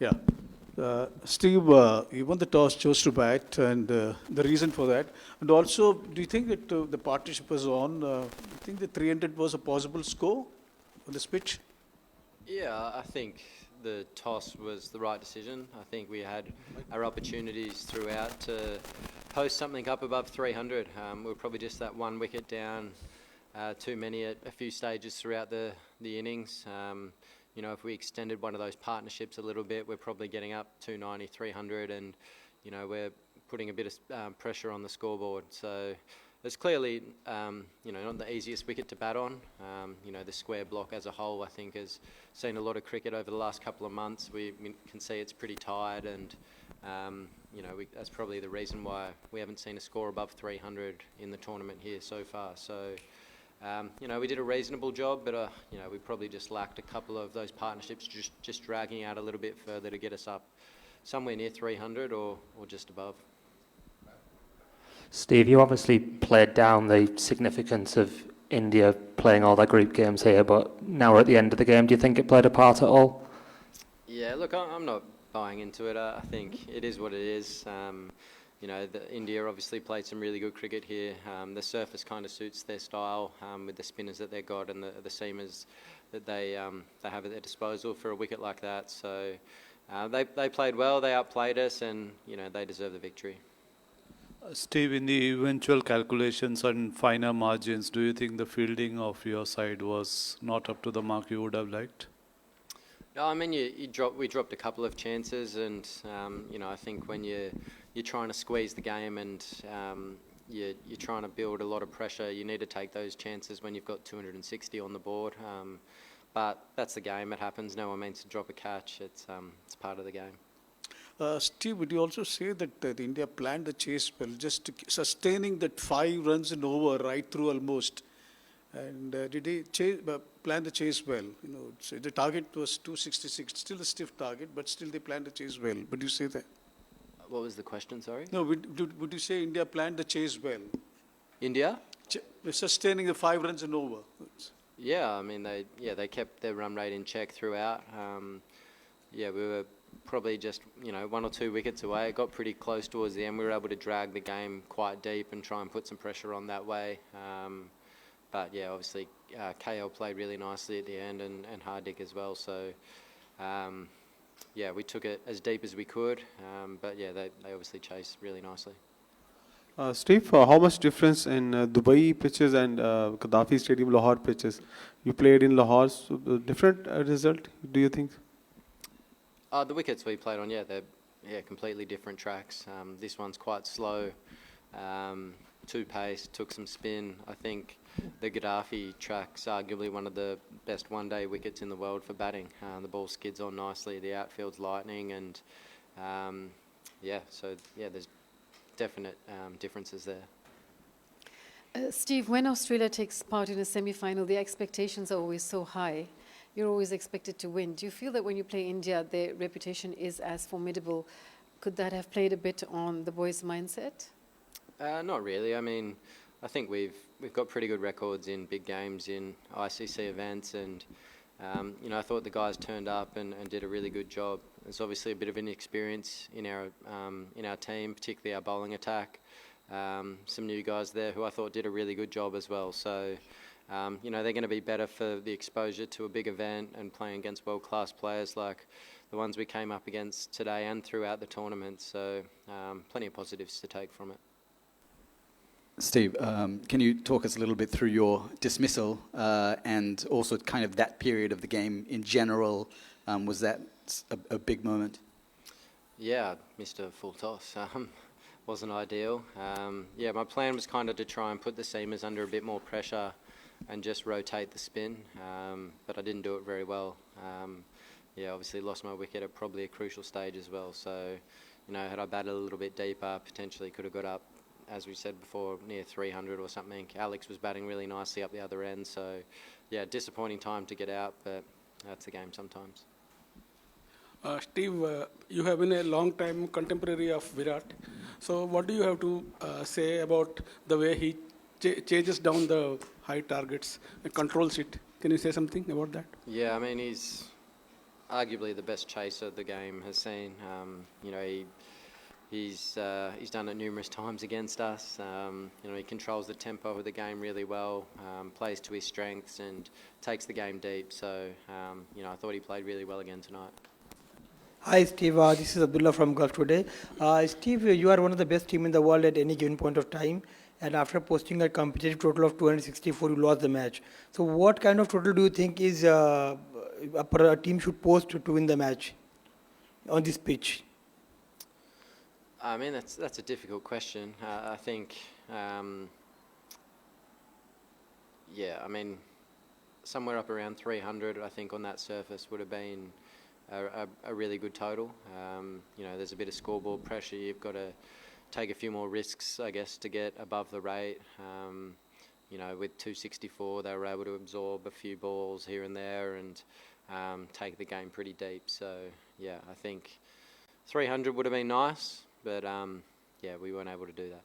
Yeah. Steve, you won the toss, chose to bat, and the reason for that. And also, do you think that the partnership was on? Do you think the 300 was a possible score on this pitch? Yeah, I think the toss was the right decision. I think we had our opportunities throughout to post something up above 300. We were probably just that one wicket down, too many at a few stages throughout the innings. You know, if we extended one of those partnerships a little bit, we're probably getting up 290, 300, and, you know, we're putting a bit of pressure on the scoreboard. So it's clearly, you know, not the easiest wicket to bat on. You know, the square block as a whole, I think, has seen a lot of cricket over the last couple of months. We can see it's pretty tired, and, you know, that's probably the reason why we haven't seen a score above 300 in the tournament here so far. So, you know, we did a reasonable job, but, you know, we probably just lacked a couple of those partnerships, just dragging out a little bit further to get us up somewhere near 300 or just above. Steve, you obviously played down the significance of India playing all their group games here, but now we're at the end of the game. Do you think it played a part at all? Yeah, look, I'm not buying into it. I think it is what it is. You know, India obviously played some really good cricket here. The surface kind of suits their style with the spinners that they've got and the seamers that they have at their disposal for a wicket like that. So they played well, they outplayed us, and, you know, they deserve the victory. Steve, in the eventual calculations on finer margins, do you think the fielding of your side was not up to the mark you would have liked? No, I mean, we dropped a couple of chances, and you know, I think when you're trying to squeeze the game and you're trying to build a lot of pressure, you need to take those chances when you've got 260 on the board. But that's the game; it happens. No one means to drop a catch. It's part of the game. Steve, would you also say that India planned the chase well, just sustaining that 5 runs and over right through almost? And did they plan the chase well? You know, so the target was 266, still a stiff target, but still they planned the chase well. Would you say that? What was the question, sorry? No, would you say India planned the chase well? India? Sustaining the 5 runs and over. Yeah, I mean, they kept their run rate in check throughout. Yeah, we were probably just, you know, 1 or 2 wickets away. It got pretty close towards the end. We were able to drag the game quite deep and try and put some pressure on that way. But yeah, obviously KL played really nicely at the end, and Hardik as well. So yeah, we took it as deep as we could. But yeah, they obviously chased really nicely. Steve, how much difference in Dubai pitches and Gaddafi Stadium Lahore pitches? You played in Lahore, so the different result, do you think? The wickets we played on, they're completely different tracks. This one's quite slow, 2 pace, took some spin. I think the Gaddafi track's arguably one of the best one-day wickets in the world for batting. The ball skids on nicely, the outfield's lightning, and there's definite differences there. Steve, when Australia takes part in a semi-final, the expectations are always so high. You're always expected to win. Do you feel that when you play India, their reputation is as formidable? Could that have played a bit on the boys' mindset? Not really. I mean, I think we've got pretty good records in big games, in ICC events, and you know, I thought the guys turned up and did a really good job. There's obviously a bit of inexperience in our team, particularly our bowling attack. Some new guys there who I thought did a really good job as well. So, you know, they're going to be better for the exposure to a big event and playing against world-class players like the ones we came up against today and throughout the tournament. So, plenty of positives to take from it. Steve, can you talk us a little bit through your dismissal and also kind of that period of the game in general? Was that a big moment? Yeah, missed a full toss. Wasn't ideal. Yeah, my plan was kind of to try and put the seamers under a bit more pressure and just rotate the spin, but I didn't do it very well. Yeah, obviously lost my wicket at probably a crucial stage as well. So, you know, had I batted a little bit deeper, potentially could have got up, as we said before, near 300 or something. Alex was batting really nicely up the other end. So, yeah, disappointing time to get out, but that's the game sometimes. Steve, you have been a long time contemporary of Virat. So what do you have to say about the way he chases down the high targets and controls it? Can you say something about that? Yeah, I mean, he's arguably the best chaser the game has seen. You know, he's done it numerous times against us. You know, he controls the tempo of the game really well, plays to his strengths and takes the game deep. So, you know, I thought he played really well again tonight. Hi Steve, this is Abdullah from Gulf Today. Steve, you are one of the best team in the world at any given point of time, and after posting a competitive total of 264, you lost the match. So what kind of total do you think is a team should post to win the match on this pitch? I mean, that's a difficult question. I think, yeah, I mean, somewhere up around 300, I think, on that surface would have been a really good total. You know, there's a bit of scoreboard pressure. You've got to take a few more risks, I guess, to get above the rate. You know, with 264, they were able to absorb a few balls here and there and take the game pretty deep. So, yeah, I think 300 would have been nice, but, yeah, we weren't able to do that.